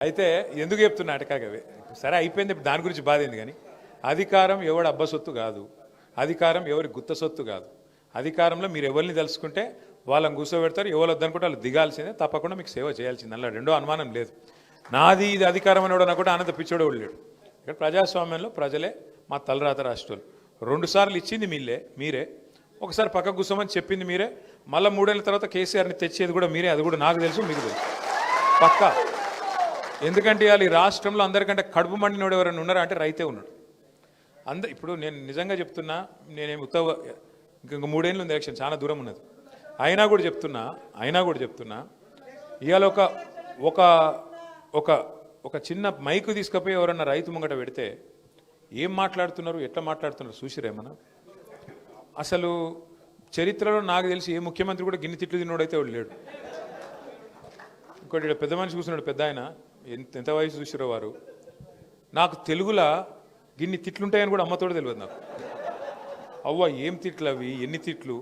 అయితే ఎందుకు చెప్తున్నా అటకాగవే సరే అయిపోయింది దాని గురించి బాధ ఏంది కానీ అధికారం ఎవడు అబ్బ సొత్తు కాదు, అధికారం ఎవరి గుత్త సొత్తు కాదు. అధికారంలో మీరు ఎవరిని తెలుసుకుంటే వాళ్ళని కూర్చోబెడతారు, ఎవరు వద్దనుకుంటే వాళ్ళు దిగాల్సిందే, తప్పకుండా మీకు సేవ చేయాల్సింది, అలా రెండో అనుమానం లేదు. నాది ఇది అధికారం అనేవాడు అనుకుంటే ఆనంద పిచ్చోడు లేడు. ఇక్కడ ప్రజాస్వామ్యంలో ప్రజలే మా తలరాత రాష్ట్రాలు. 2 సార్లు ఇచ్చింది మీరే, ఒకసారి పక్కకు కూర్చోమని చెప్పింది మీరే, మళ్ళీ 3 ఏళ్ళ తర్వాత కేసీఆర్ని తెచ్చేది కూడా మీరే, అది కూడా నాకు తెలుసు మీకు తెలుసు పక్కా. ఎందుకంటే ఇవాళ ఈ రాష్ట్రంలో అందరికంటే కడుపు మండినోడు ఎవరైనా ఉన్నారా అంటే రైతే ఉన్నాడు. ఇప్పుడు నేను నిజంగా చెప్తున్నా, నేనేమి ఇంక 3 ఏళ్ళు ఉంది ఎలక్షన్, చాలా దూరం ఉన్నది. అయినా కూడా చెప్తున్నా ఇవాళ ఒక చిన్న మైకు తీసుకుపోయి ఎవరన్నా రైతు ముంగట పెడితే ఏం మాట్లాడుతున్నారు, ఎట్లా మాట్లాడుతున్నారు చూసిరేమన్నా? అసలు చరిత్రలో నాకు తెలిసి ఏ ముఖ్యమంత్రి కూడా గిన్నె తిట్లు తిన్నోడైతే వాడు లేడు. ఇంకోటి పెద్ద మనిషి కూర్చున్నాడు, పెద్ద ఆయన, ఎంత వయసు చూసిరో వారు. నాకు తెలుగులో గిన్ని తిట్లుంటాయని కూడా అమ్మతోడు తెలియదు నాకు. అవ్వ ఏం తిట్లు అవి, ఎన్ని తిట్లు,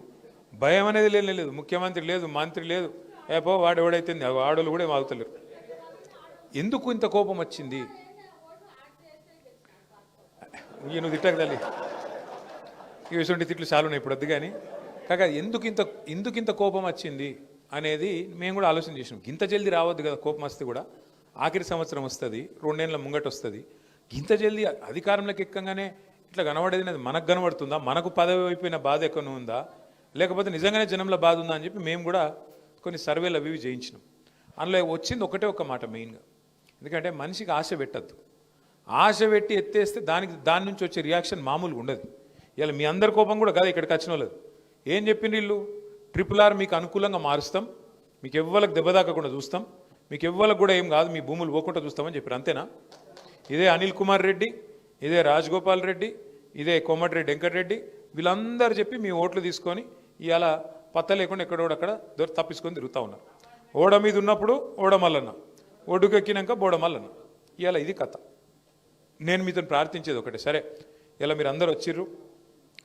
భయం అనేది లేదు. ముఖ్యమంత్రి లేదు, మంత్రి లేదు, ఏపో వాడు ఎవడైతే ఆడోళ్ళు కూడా ఏం ఆగుతలేరు. ఎందుకు ఇంత కోపం వచ్చింది? నువ్వు తిట్టక తల్లి, ఈ విషయం తిట్లు చాలు ఇప్పుడు వద్దు కానీ కాక ఎందుకు ఇంత కోపం వచ్చింది అనేది మేము కూడా ఆలోచన చేసినాం. ఇంత జల్దీ రావద్దు కదా కోపం వస్తే కూడా, ఆఖరి సంవత్సరం వస్తుంది, 2 ఏళ్ళ ముంగట వస్తుంది. ఇంత జల్దీ అధికారంలోకి ఎక్కగానే ఇట్లా కనబడేది అనేది మనకు కనబడుతుందా? మనకు పదవి అయిపోయిన బాధ ఎక్కువ ఉందా, లేకపోతే నిజంగానే జనంలో బాధ ఉందా అని చెప్పి మేము కూడా కొన్ని సర్వేలు అవి చేయించినాం. అందులో వచ్చింది ఒక మాట మెయిన్గా. ఎందుకంటే మనిషికి ఆశ పెట్టద్దు, ఆశ పెట్టి ఎత్తేస్తే దాని నుంచి వచ్చే రియాక్షన్ మామూలుగా ఉండదు. ఇలా మీ అందరి కోపం కూడా కదా ఇక్కడికి వచ్చిన వాళ్ళది. ఏం చెప్పింది వీళ్ళు? RRR మీకు అనుకూలంగా మారుస్తాం, మీకు ఎవ్వరికి దెబ్బ దాకకుండా చూస్తాం, మీకు ఎవ్వరికి కూడా ఏం కాదు, మీ భూములు పోకుండా చూస్తామని చెప్పారు. అంతేనా? ఇదే అనిల్ కుమార్ రెడ్డి, ఇదే రాజగోపాల్ రెడ్డి, ఇదే కోమటిరెడ్డి వెంకటరెడ్డి, వీళ్ళందరూ చెప్పి మీ ఓట్లు తీసుకొని ఇవాళ పత్త లేకుండా ఎక్కడోడక్కడ తప్పించుకొని తిరుగుతూ ఉన్నారు. ఓడ మీద ఉన్నప్పుడు ఓడమల్లన్న, ఒడ్డుకెక్కినాక బోడమల్లన్న. ఇవాళ ఇది కథ. నేను మీతో ప్రార్థించేది ఒకటే, సరే ఇలా మీరు అందరూ వచ్చిర్రు,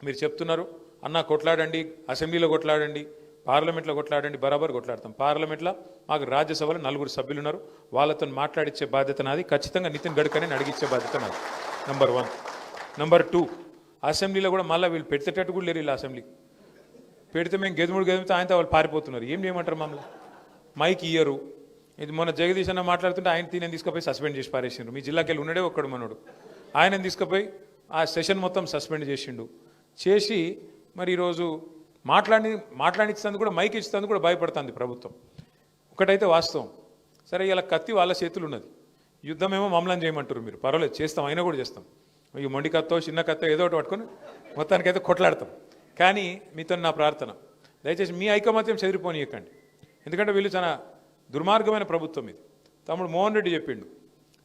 మీరు చెప్తున్నారు అన్న కొట్లాడండి, అసెంబ్లీలో కొట్లాడండి, పార్లమెంట్లో కొట్లాడండి, బరాబర్ కొట్లాడతాం. పార్లమెంట్లో మాకు రాజ్యసభలో 4 సభ్యులు ఉన్నారు, వాళ్ళతో మాట్లాడించే బాధ్యత నాది. ఖచ్చితంగా నితిన్ గడ్కరీని అడిగించే బాధ్యత నాది. నంబర్ 1. నంబర్ 2, అసెంబ్లీలో కూడా మళ్ళీ వీళ్ళు పెడితేటట్టు కూడా లేరు. వీళ్ళు అసెంబ్లీ పెడితే మేము గెదుముడితే ఆయనతో వాళ్ళు పారిపోతున్నారు. ఏం చేయమంటారు మమ్మల్ని? మైక్ ఇయ్యరు. ఇది మొన్న జగదీష్ అన్న మాట్లాడుతుంటే ఆయన తీనని తీసుకుపోయి సస్పెండ్ చేసి పారేసిండు. మీ జిల్లాకి వెళ్ళి ఉన్నాడే ఒక్కడు మనోడు, ఆయనని తీసుకుపోయి ఆ సెషన్ మొత్తం సస్పెండ్ చేసి మరి ఈరోజు మాట్లాడించినందుకు కూడా, మైక్ ఇచ్చినందుకు కూడా భయపడుతుంది ప్రభుత్వం. ఒకటైతే వాస్తవం, సరే ఇలా కత్తి వాళ్ళ చేతులు ఉన్నది, యుద్ధమేమో మమ్మల్ని చేయమంటారు. మీరు పర్వాలేదు చేస్తాం, అయినా కూడా చేస్తాం. ఈ మొండి కత్తో చిన్న కత్తో ఏదో ఒకటి పట్టుకొని మొత్తానికైతే కొట్లాడతాం. కానీ మీతో నా ప్రార్థన, దయచేసి మీ ఐకమత్యం చెదిరిపోనీయకండి. ఎందుకంటే వీళ్ళు చాలా దుర్మార్గమైన ప్రభుత్వం ఇది. తమ్ముడు మోహన్ రెడ్డి చెప్పిండు,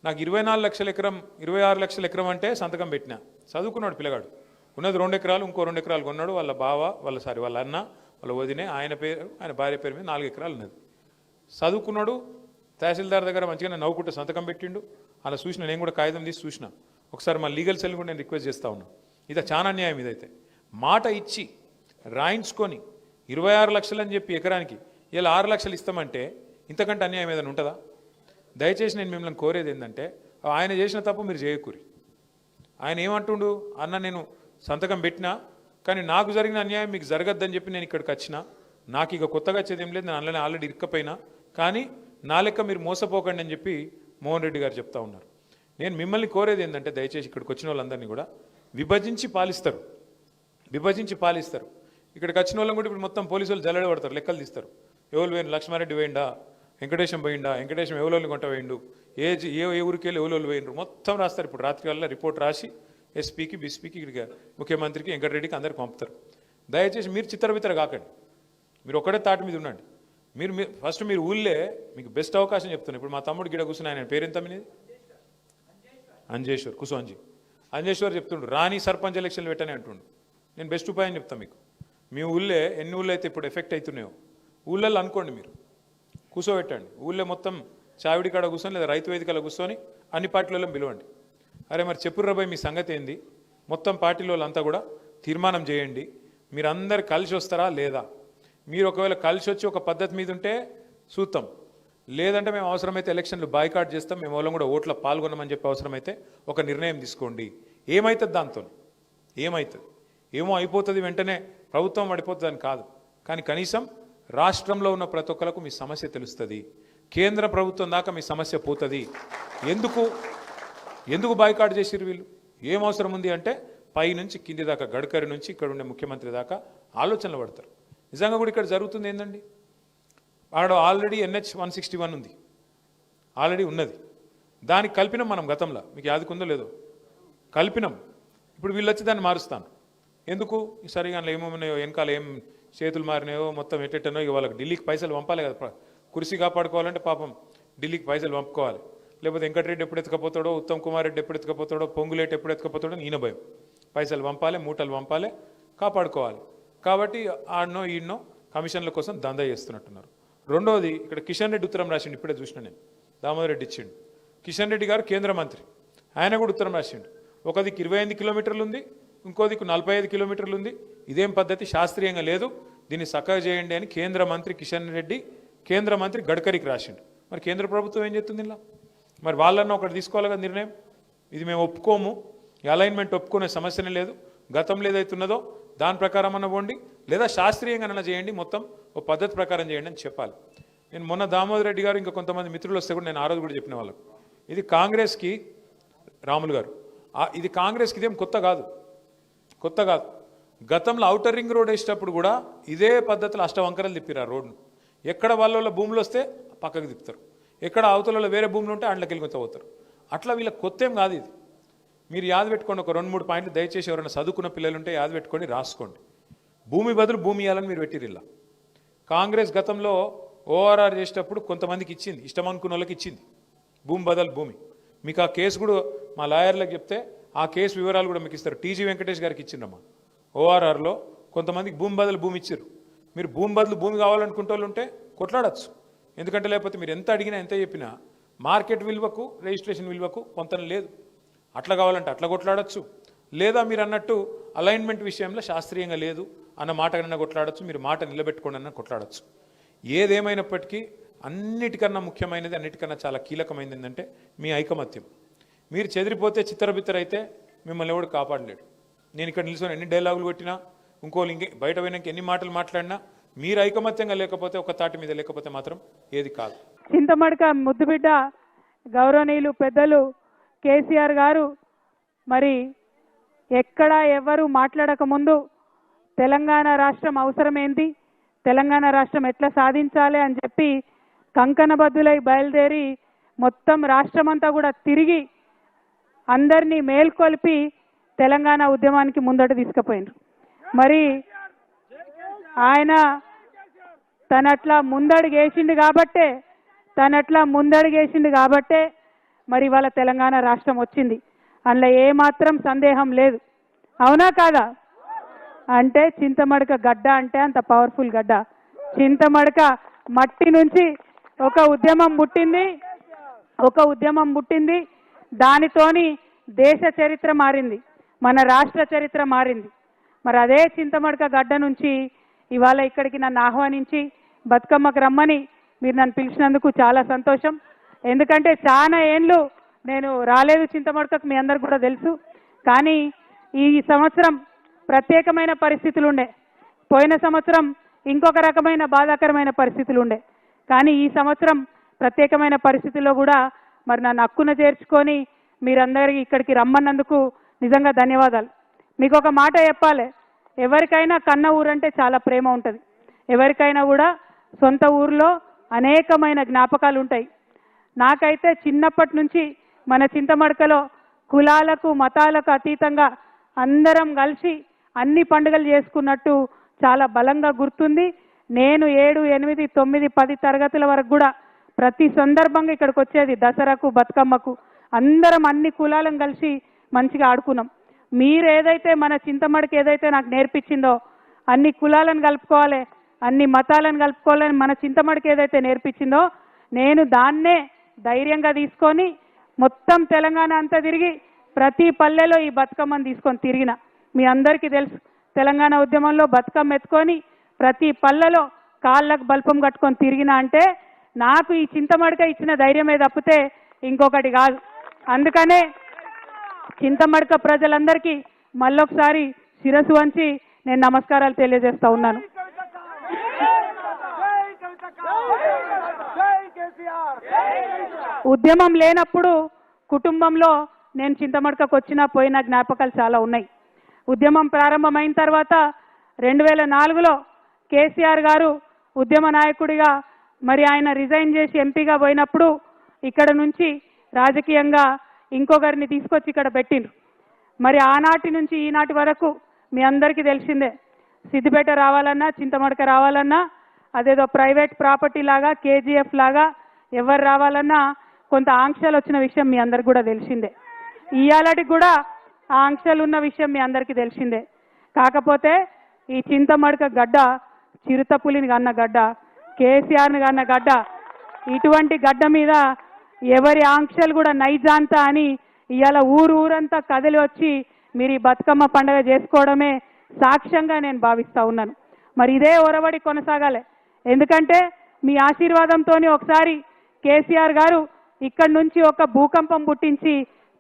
నాకు 24 లక్షల ఎకరం 26 లక్షల ఎకరం అంటే సంతకం పెట్టినా. చదువుకున్నాడు పిల్లగాడు, ఉన్నది 2 ఎకరాలు, ఇంకో 2 ఎకరాలు కొన్నాడు. వాళ్ళ బావ, వాళ్ళ అన్న, వాళ్ళ వదినే, ఆయన భార్య పేరు మీద 4 ఎకరాలు ఉన్నది. చదువుకున్నాడు, తహసీల్దార్ దగ్గర మంచిగా నవ్వుకుంటే సంతకం పెట్టిండు. అలా చూసిన, నేను కూడా కాగితం తీసి చూసిన. ఒకసారి మా లీగల్ సెల్ కూడా నేను రిక్వెస్ట్ చేస్తా ఉన్నా. ఇది చాలా అన్యాయం. ఇదైతే మాట ఇచ్చి రాయించుకొని 26 లక్షలు అని చెప్పి ఎకరానికి ఇలా 6 లక్షలు ఇస్తామంటే ఇంతకంటే అన్యాయం ఏదైనా ఉంటుందా? దయచేసి నేను మిమ్మల్ని కోరేది ఏంటంటే, ఆయన చేసిన తప్పు మీరు చేయకూరి. ఆయన ఏమంటుండు, అన్న నేను సంతకం పెట్టినా కానీ నాకు జరిగిన అన్యాయం మీకు జరగద్దని చెప్పి నేను ఇక్కడికి వచ్చినా, నాకు ఇక కొత్తగా వచ్చేది ఏం లేదు, నేను అందులోనే ఆల్రెడీ ఇరుక్కపోయినా, కానీ నా లెక్క మీరు మోసపోకండి అని చెప్పి మోహన్ రెడ్డి గారు చెప్తా ఉన్నారు. నేను మిమ్మల్ని కోరేది ఏంటంటే, దయచేసి ఇక్కడికి వచ్చిన వాళ్ళందరినీ కూడా విభజించి పాలిస్తారు. ఇక్కడికి వచ్చిన వాళ్ళని కూడా ఇప్పుడు మొత్తం పోలీసు వాళ్ళు జల్లెడ పడతారు, లెక్కలు తీస్తారు. ఎవరు పోయిండు, లక్ష్మారెడ్డి పోయిండా, వెంకటేశం పోయిండా, వెంకటేశం ఎవరోళ్ళు కొంట పోయిండు, ఏ ఊరికి వెళ్ళి ఎవరోళ్ళు పోయిండ్రు మొత్తం రాస్తారు. ఇప్పుడు రాత్రి వల్ల రిపోర్ట్ రాసి ఎస్పీకి, బీసీపీకి, ఇక్కడికి ముఖ్యమంత్రికి, వెంకటరెడ్డికి అందరికి పంపుతారు. దయచేసి మీరు చిత్తరవిత్తర కాకండి, మీరు ఒక్కడే తాటి మీద ఉండండి. ఫస్ట్ మీరు ఊళ్ళే మీకు బెస్ట్ అవకాశం చెప్తున్నాను. ఇప్పుడు మా తమ్ముడు గిడ కూర్చుని, ఆయన పేరెంత మీది? అంజేశ్వర్, కుసు అంజేశ్వర్ చెప్తుండు, రాని సర్పంచ్ ఎలక్షన్లు పెట్టని అంటుండు. నేను బెస్ట్ ఉపాయం చెప్తాను మీకు. మీ ఊళ్ళే ఎన్ని ఊళ్ళో అయితే ఇప్పుడు ఎఫెక్ట్ అవుతున్నాయో ఊళ్ళల్లో అనుకోండి, మీరు కూర్చోబెట్టండి. ఊళ్ళో మొత్తం చావిడి కాడ కూర్చొని లేదా రైతు వేదికలో కూర్చొని అన్ని పార్టీలలో పిలవండి. అరే మరి చెప్పుర్రాబాయ్ మీ సంగతి ఏంది, మొత్తం పార్టీలో అంతా కూడా తీర్మానం చేయండి, మీరందరు కలిసి వస్తారా లేదా? మీరు ఒకవేళ కలిసి వచ్చి ఒక పద్ధతి మీద ఉంటే చూస్తాం, లేదంటే మేము అవసరమైతే ఎలక్షన్లు బాయ్కాట్ చేస్తాం, మేము వాళ్ళం కూడా ఓట్ల పాల్గొనమని చెప్పి అవసరమైతే ఒక నిర్ణయం తీసుకోండి. ఏమవుతుంది దాంతో? ఏమవుతుంది? ఏమో అయిపోతుంది, వెంటనే ప్రభుత్వం పడిపోతుంది అని కాదు. కానీ కనీసం రాష్ట్రంలో ఉన్న ప్రతి ఒక్కరికి మీ సమస్య తెలుస్తుంది. కేంద్ర ప్రభుత్వం దాకా మీ సమస్య పోతుంది. ఎందుకు బాయ్కాట్ చేసిరు వీళ్ళు? ఏం అవసరం ఉంది అంటే పై నుంచి కింది దాకా, గడ్కరీ నుంచి ఇక్కడ ఉండే ముఖ్యమంత్రి దాకా ఆలోచనలు పడతారు. నిజంగా కూడా ఇక్కడ జరుగుతుంది ఏందండి, ఆడ ఆల్రెడీ NH 161 ఉంది, ఆల్రెడీ ఉన్నది. దానికి కల్పినాం మనం గతంలో, మీకు యాదకుందో లేదో కల్పినాం. ఇప్పుడు వీళ్ళు వచ్చి దాన్ని మారుస్తాను ఎందుకు? సరిగా అందులో ఏమేమన్నాయో, వెనకాల ఏం చేతులు మారినాయో, మొత్తం ఎట్టెట్టనో, ఇక వాళ్ళకి ఢిల్లీకి పైసలు పంపాలి కదా. కుర్సీ కాపాడుకోవాలంటే పాపం ఢిల్లీకి పైసలు పంపుకోవాలి. లేకపోతే వెంకటరెడ్డి ఎప్పుడు ఎత్తుకపోతాడో, ఉత్తమ్ కుమార్ రెడ్డి ఎప్పుడు ఎత్తుకపోతాడో, పొంగులేటి ఎప్పుడు ఎత్తుకపోతాడో ఈయన భయం. పైసలు పంపాలి, మూటలు పంపాలి, కాపాడుకోవాలి. కాబట్టి ఆడనో ఈడనో కమిషన్ల కోసం దందా చేస్తున్నట్టున్నారు. రెండోది, ఇక్కడ కిషన్ రెడ్డి ఉత్తరం రాసిండు, ఇప్పుడే చూసిన నేను, దామోదర్ రెడ్డి ఇచ్చిండు. కిషన్ రెడ్డి గారు కేంద్ర మంత్రి, ఆయన కూడా ఉత్తరం రాసిండు. ఒక దిక్కు 28 కిలోమీటర్లు ఉంది, ఇంకో దిక్కు 45 కిలోమీటర్లు ఉంది. ఇదేం పద్ధతి, శాస్త్రీయంగా లేదు, దీన్ని చక్కగా చేయండి అని కేంద్ర మంత్రి కిషన్ రెడ్డి కేంద్ర మంత్రి గడ్కరీకి రాసిండు. మరి కేంద్ర ప్రభుత్వం ఏం చెప్తుంది ఇలా? మరి వాళ్ళన్నా ఒకటి తీసుకోవాలి కదా నిర్ణయం. ఇది మేము ఒప్పుకోము, ఈ అలైన్మెంట్ ఒప్పుకునే సమస్యనే లేదు, గతంలో ఏదైతున్నదో దాని ప్రకారం అన్న పోండి, లేదా శాస్త్రీయంగా చేయండి, మొత్తం ఓ పద్ధతి ప్రకారం చేయండి అని చెప్పాలి. నేను మొన్న దామోదర్ రెడ్డి గారు ఇంకా కొంతమంది మిత్రులు వస్తే కూడా నేను ఆ రోజు కూడా చెప్పిన వాళ్ళకు, ఇది కాంగ్రెస్కి, రాములు గారు, ఇది కాంగ్రెస్కి ఇదేం కొత్త కాదు. గతంలో ఔటర్ రింగ్ రోడ్ వేసేటప్పుడు కూడా ఇదే పద్ధతిలో అష్టవంకరలు తిప్పారు ఆ రోడ్ను. ఎక్కడ వాళ్ళ భూములు వస్తే పక్కకు తిప్పుతారు, ఎక్కడ అవతలలో వేరే భూములు ఉంటే అండ్లకి వెళ్ళిపోతారు. అట్లా వీళ్ళకి కొత్త ఏం కాదు ఇది. మీరు యాద పెట్టుకోండి, ఒక 2-3 పాయింట్లు దయచేసి ఎవరైనా చదువుకున్న పిల్లలుంటే యాద పెట్టుకొని రాసుకోండి. భూమి బదులు భూమి ఇవ్వాలని మీరు పెట్టిరు ఇలా. కాంగ్రెస్ గతంలో ORR చేసేటప్పుడు కొంతమందికి ఇచ్చింది, ఇష్టం అనుకున్న వాళ్ళకి ఇచ్చింది భూమి బదులు భూమి. మీకు ఆ కేసు కూడా మా లాయర్లకు చెప్తే ఆ కేసు వివరాలు కూడా మీకు ఇస్తారు. TG వెంకటేష్ గారికి ఇచ్చిండ్రమ్మా. ORRలో కొంతమందికి భూమి బదులు భూమి ఇచ్చారు. మీరు భూమి బదులు భూమి కావాలనుకుంటే వాళ్ళు ఉంటే కొట్లాడచ్చు. ఎందుకంటే లేకపోతే మీరు ఎంత అడిగినా ఎంత చెప్పినా మార్కెట్ విలువకు రిజిస్ట్రేషన్ విలువకు పొంతన లేదు. అట్లా కావాలంటే అట్లా కొట్లాడచ్చు, లేదా మీరు అన్నట్టు అలైన్మెంట్ విషయంలో శాస్త్రీయంగా లేదు అన్న మాట కన్నా కొట్లాడచ్చు, మీరు మాట నిలబెట్టుకోండి అన్న కొట్లాడచ్చు. ఏదేమైనప్పటికీ అన్నిటికన్నా ముఖ్యమైనది, అన్నిటికన్నా చాలా కీలకమైనది ఏంటంటే మీ ఐకమత్యం. మీరు చెదిరిపోతే చిత్తరబిత్తరైతే మిమ్మల్ని ఎవడు కాపాడలేడు. నేను ఇక్కడ నిల్చొని ఎన్ని డైలాగులు కొట్టినా, ఇంకోళ్ళు బయట పోయినాక ఎన్ని మాటలు మాట్లాడినా, మీరు ఐకమత్యంగా లేకపోతే, ఒక తాటి మీద లేకపోతే మాత్రం ఏది కాదు. చింతమడక ముద్దుబిడ్డ గౌరవనీయులు పెద్దలు కేసీఆర్ గారు మరి ఎక్కడ ఎవరు మాట్లాడక ముందు తెలంగాణ రాష్ట్రం అవసరం ఏంటి, తెలంగాణ రాష్ట్రం ఎట్లా సాధించాలి అని చెప్పి కంకణబద్దులై బయలుదేరి మొత్తం రాష్ట్రమంతా కూడా తిరిగి అందరినీ మేల్కొల్పి తెలంగాణ ఉద్యమానికి ముందట తీసుకుపోయినారు. మరి ఆయన తనట్లా ముందడుగేసిండు కాబట్టే మరి వాళ్ళ తెలంగాణ రాష్ట్రం వచ్చింది. అందులో ఏమాత్రం సందేహం లేదు. అవునా కాదా? అంటే చింతమడక గడ్డ అంటే అంత పవర్ఫుల్ గడ్డ. చింతమడక మట్టి నుంచి ఒక ఉద్యమం పుట్టింది. దానితోని దేశ చరిత్ర మారింది, మన రాష్ట్ర చరిత్ర మారింది. మరి అదే చింతమడక గడ్డ నుంచి ఇవాళ ఇక్కడికి నన్ను ఆహ్వానించి బతుకమ్మకు రమ్మని మీరు నన్ను పిలిచినందుకు చాలా సంతోషం. ఎందుకంటే చాలా ఏండ్లు నేను రాలేదు చింతమడకకు, మీ అందరికి కూడా తెలుసు. కానీ ఈ సంవత్సరం ప్రత్యేకమైన పరిస్థితులు ఉండే, పోయిన సంవత్సరం ఇంకొక రకమైన బాధాకరమైన పరిస్థితులు ఉండే. కానీ ఈ సంవత్సరం ప్రత్యేకమైన పరిస్థితుల్లో కూడా మరి నన్ను హక్కున చేర్చుకొని మీరందరికీ ఇక్కడికి రమ్మన్నందుకు నిజంగా ధన్యవాదాలు. మీకు ఒక మాట చెప్పాలి, ఎవరికైనా కన్న ఊరంటే చాలా ప్రేమ ఉంటుంది. ఎవరికైనా కూడా సొంత ఊరిలో అనేకమైన జ్ఞాపకాలు ఉంటాయి. నాకైతే చిన్నప్పటి నుంచి మన చింతమడకలో కులాలకు మతాలకు అతీతంగా అందరం కలిసి అన్ని పండుగలు చేసుకున్నట్టు చాలా బలంగా గుర్తుంది. నేను 7, 8, 9, 10 తరగతుల వరకు కూడా ప్రతి సందర్భంగా ఇక్కడికి వచ్చేది. దసరాకు, బతుకమ్మకు అందరం అన్ని కులాలను కలిసి మంచిగా ఆడుకున్నాం. మీరు ఏదైతే మన చింతమడక ఏదైతే నాకు నేర్పించిందో, అన్ని కులాలను కలుపుకోవాలి, అన్ని మతాలను కలుపుకోవాలని మన చింతమడక ఏదైతే నేర్పించిందో, నేను దాన్నే ధైర్యంగా తీసుకొని మొత్తం తెలంగాణ అంతా తిరిగి ప్రతి పల్లెలో ఈ బతుకమ్మను తీసుకొని తిరిగిన. మీ అందరికీ తెలుసు, తెలంగాణ ఉద్యమంలో బతుకమ్మ ఎత్తుకొని ప్రతి పల్లెలో కాళ్ళకు బల్పం కట్టుకొని తిరిగిన అంటే నాకు ఈ చింతమడక ఇచ్చిన ధైర్యమే తప్పితే ఇంకొకటి కాదు. అందుకనే చింతమడక ప్రజలందరికీ మళ్ళొకసారి శిరస్సు వంచి నేను నమస్కారాలు తెలియజేస్తా ఉన్నాను. ఉద్యమం లేనప్పుడు కుటుంబంలో నేను చింతమడకకు వచ్చినా పోయిన జ్ఞాపకాలు చాలా ఉన్నాయి. ఉద్యమం ప్రారంభమైన తర్వాత 2004లో కేసీఆర్ గారు ఉద్యమ నాయకుడిగా మరి ఆయన రిజైన్ చేసి ఎంపీగా పోయినప్పుడు ఇక్కడ నుంచి రాజకీయంగా ఇంకొకరిని తీసుకొచ్చి ఇక్కడ పెట్టిండ్రు. మరి ఆనాటి నుంచి ఈనాటి వరకు మీ అందరికీ తెలిసిందే, సిద్దిపేట రావాలన్నా చింతమడక రావాలన్నా అదేదో ప్రైవేట్ ప్రాపర్టీ లాగా కేజీఎఫ్ లాగా ఎవరు రావాలన్నా కొంత ఆంక్షలు వచ్చిన విషయం మీ అందరికి కూడా తెలిసిందే. ఇయాలటికి కూడా ఆ ఆంక్షలు ఉన్న విషయం మీ అందరికీ తెలిసిందే. కాకపోతే ఈ చింతమడక గడ్డ చిరుతపులిని కన్న గడ్డ, కేసీఆర్ని కన్న గడ్డ, ఇటువంటి గడ్డ మీద ఎవరి ఆంక్షలు కూడా నైజాంతా అని ఇవాళ ఊరంతా కదిలి వచ్చి మీరు ఈ బతుకమ్మ పండుగ చేసుకోవడమే సాక్ష్యంగా నేను భావిస్తూ ఉన్నాను. మరి ఇదే ఒరవడి కొనసాగాలి. ఎందుకంటే మీ ఆశీర్వాదంతో ఒకసారి కేసీఆర్ గారు ఇక్కడి నుంచి ఒక భూకంపం పుట్టించి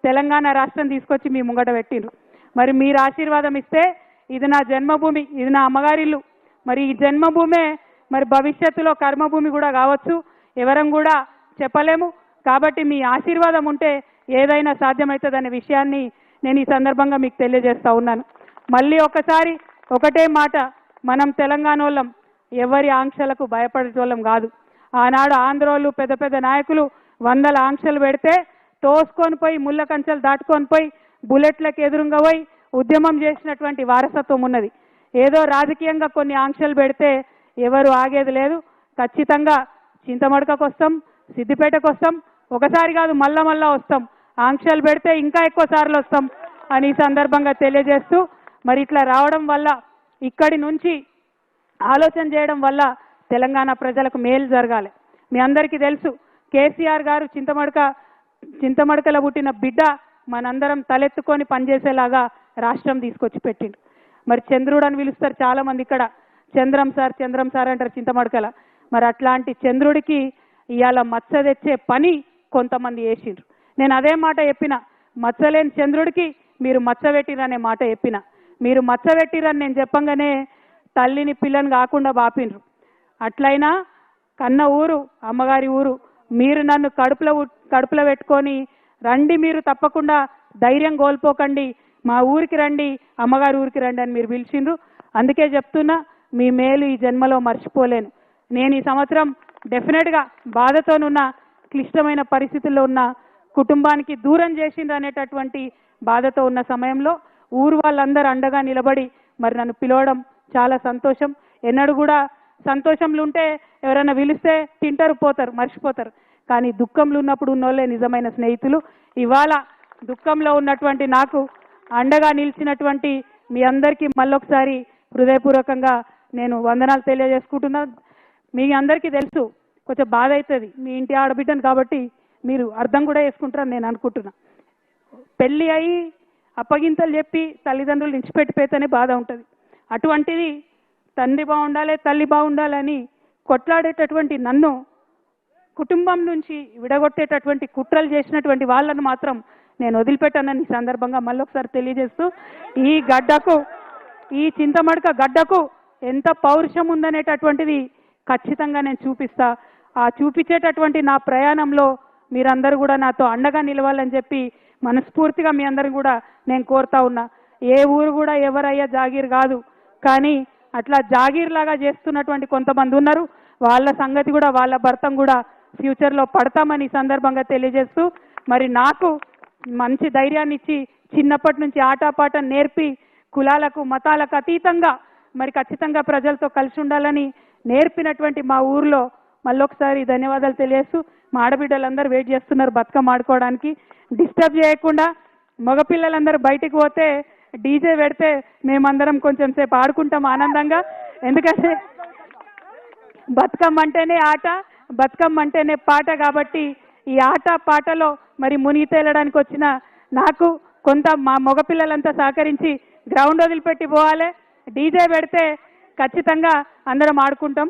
తెలంగాణ రాష్ట్రం తీసుకొచ్చి మీ ముంగట పెట్టిండ్రు. మరి మీరు ఆశీర్వాదం ఇస్తే ఇది నా జన్మభూమి, ఇది నా అమ్మగారిల్లు. మరి ఈ జన్మభూమే మరి భవిష్యత్తులో కర్మభూమి కూడా కావచ్చు, ఎవరం కూడా చెప్పలేము. కాబట్టి మీ ఆశీర్వాదం ఉంటే ఏదైనా సాధ్యమవుతుందనే విషయాన్ని నేను ఈ సందర్భంగా మీకు తెలియజేస్తా ఉన్నాను. మళ్ళీ ఒకసారి ఒకటే మాట, మనం తెలంగాణ వాళ్ళం ఎవరి ఆంక్షలకు భయపడేటోళ్ళం కాదు. ఆనాడు ఆంధ్రోళ్ళు పెద్ద పెద్ద నాయకులు 100 ఆంక్షలు పెడితే తోసుకొని పోయి ముళ్ళ కంచెలు దాటుకొని పోయి బుల్లెట్లకు ఎదురుగా పోయి ఉద్యమం చేసినటువంటి వారసత్వం ఉన్నది. ఏదో రాజకీయంగా కొన్ని ఆంక్షలు పెడితే ఎవరు ఆగేది లేదు. ఖచ్చితంగా చింతమడకకు వస్తాం, సిద్దిపేటకు వస్తాం, ఒకసారి కాదు మళ్ళా వస్తాం. ఆంక్షలు పెడితే ఇంకా ఎక్కువ సార్లు వస్తాం అని ఈ సందర్భంగా తెలియజేస్తూ, మరి ఇట్లా రావడం వల్ల ఇక్కడి నుంచి ఆలోచన చేయడం వల్ల తెలంగాణ ప్రజలకు మేలు జరగాలి. మీ అందరికీ తెలుసు, కేసీఆర్ గారు చింతమడకలో పుట్టిన బిడ్డ మనందరం తలెత్తుకొని పనిచేసేలాగా రాష్ట్రం తీసుకొచ్చి పెట్టిండు. మరి చంద్రుడు అని పిలుస్తారు చాలామంది ఇక్కడ, చంద్రం సార్ అంటారు చింతమడకల. మరి అట్లాంటి చంద్రుడికి ఇవాళ మచ్చ తెచ్చే పని కొంతమంది చేసిండ్రు. నేను అదే మాట చెప్పిన, మచ్చలేని చంద్రుడికి మీరు మచ్చ పెట్టిరనే మాట చెప్పిన. మీరు మచ్చ పెట్టిరని నేను చెప్పంగానే తల్లిని పిల్లని కాకుండా బాపిండ్రు. అట్లయినా కన్న ఊరు అమ్మగారి ఊరు, మీరు నన్ను కడుపులో పెట్టుకొని రండి, మీరు తప్పకుండా ధైర్యం కోల్పోకండి, మా ఊరికి రండి, అమ్మగారి ఊరికి రండి అని మీరు పిలిచిండ్రు. అందుకే చెప్తున్నా, మీ మేలు ఈ జన్మలో మర్చిపోలేను. నేను ఈ సంవత్సరం డెఫినెట్గా బాధతోనున్న, క్లిష్టమైన పరిస్థితుల్లో ఉన్న కుటుంబానికి దూరం చేసిండ్రు అనేటటువంటి బాధతో ఉన్న సమయంలో ఊరు వాళ్ళందరూ అండగా నిలబడి మరి నన్ను పిలవడం చాలా సంతోషం. ఎన్నడూ కూడా సంతోషంలో ఉంటే ఎవరైనా పిలిస్తే తింటారు, పోతారు, మర్చిపోతారు. కానీ దుఃఖంలో ఉన్నప్పుడు ఉన్నోళ్ళే నిజమైన స్నేహితులు. ఇవాళ దుఃఖంలో ఉన్నటువంటి నాకు అండగా నిలిచినటువంటి మీ అందరికీ మళ్ళొకసారి హృదయపూర్వకంగా నేను వందనాలు తెలియజేసుకుంటున్నా. మీ అందరికీ తెలుసు, కొంచెం బాధ అవుతుంది, మీ ఇంటి ఆడబిడ్డను కాబట్టి మీరు అర్థం కూడా చేసుకుంటారని నేను అనుకుంటున్నా. పెళ్ళి అయి అప్పగింతలు చెప్పి తల్లిదండ్రులు నిలిచిపెట్టిపోతేనే బాధ ఉంటుంది. అటువంటిది తండ్రి బాగుండాలి, తల్లి బాగుండాలని కొట్లాడేటటువంటి నన్ను కుటుంబం నుంచి విడగొట్టేటటువంటి కుట్రలు చేసినటువంటి వాళ్ళను మాత్రం నేను వదిలిపెట్టానని ఈ సందర్భంగా మళ్ళొకసారి తెలియజేస్తూ, ఈ గడ్డకు, ఈ చింతమడక గడ్డకు ఎంత పౌరుషం ఉందనేటటువంటిది ఖచ్చితంగా నేను చూపిస్తా. ఆ చూపించేటటువంటి నా ప్రయాణంలో మీరందరూ కూడా నాతో అండగా నిలవాలని చెప్పి మనస్ఫూర్తిగా మీ అందరిని కూడా నేను కోరుతా ఉన్నా. ఏ ఊరు కూడా ఎవరయ్యా జాగీర్ కాదు, కానీ అట్లా జాగీర్ లాగా చేస్తున్నటువంటి కొంతమంది ఉన్నారు. వాళ్ళ సంగతి కూడా, వాళ్ళ భర్తం కూడా ఫ్యూచర్లో పడతామని ఈ సందర్భంగా తెలియజేస్తూ, మరి నాకు మంచి ధైర్యాన్ని ఇచ్చి చిన్నప్పటి నుంచి ఆటపాట నేర్పి కులాలకు మతాలకు అతీతంగా మరి ఖచ్చితంగా ప్రజలతో కలిసి ఉండాలని నేర్పినటువంటి మా ఊర్లో మళ్ళొకసారి ధన్యవాదాలు తెలియజేస్తూ, మా ఆడబిడ్డలందరూ వెయిట్ చేస్తున్నారు బతుకమ్మ ఆడుకోవడానికి. డిస్టర్బ్ చేయకుండా మగపిల్లలందరూ బయటికి పోతే డీజే పెడితే మేమందరం కొంచెం సేపు ఆడుకుంటాం ఆనందంగా. ఎందుకంటే బతుకమ్మ అంటేనే ఆట, బతుకమ్మ అంటేనే పాట. కాబట్టి ఈ ఆట పాటలో మరి మునిగి తేలడానికి వచ్చిన నాకు కొంత మా మగపిల్లలంతా సహకరించి గ్రౌండ్ వదిలిపెట్టి పోవాలి. డీజే పెడితే ఖచ్చితంగా అందరం ఆడుకుంటాం.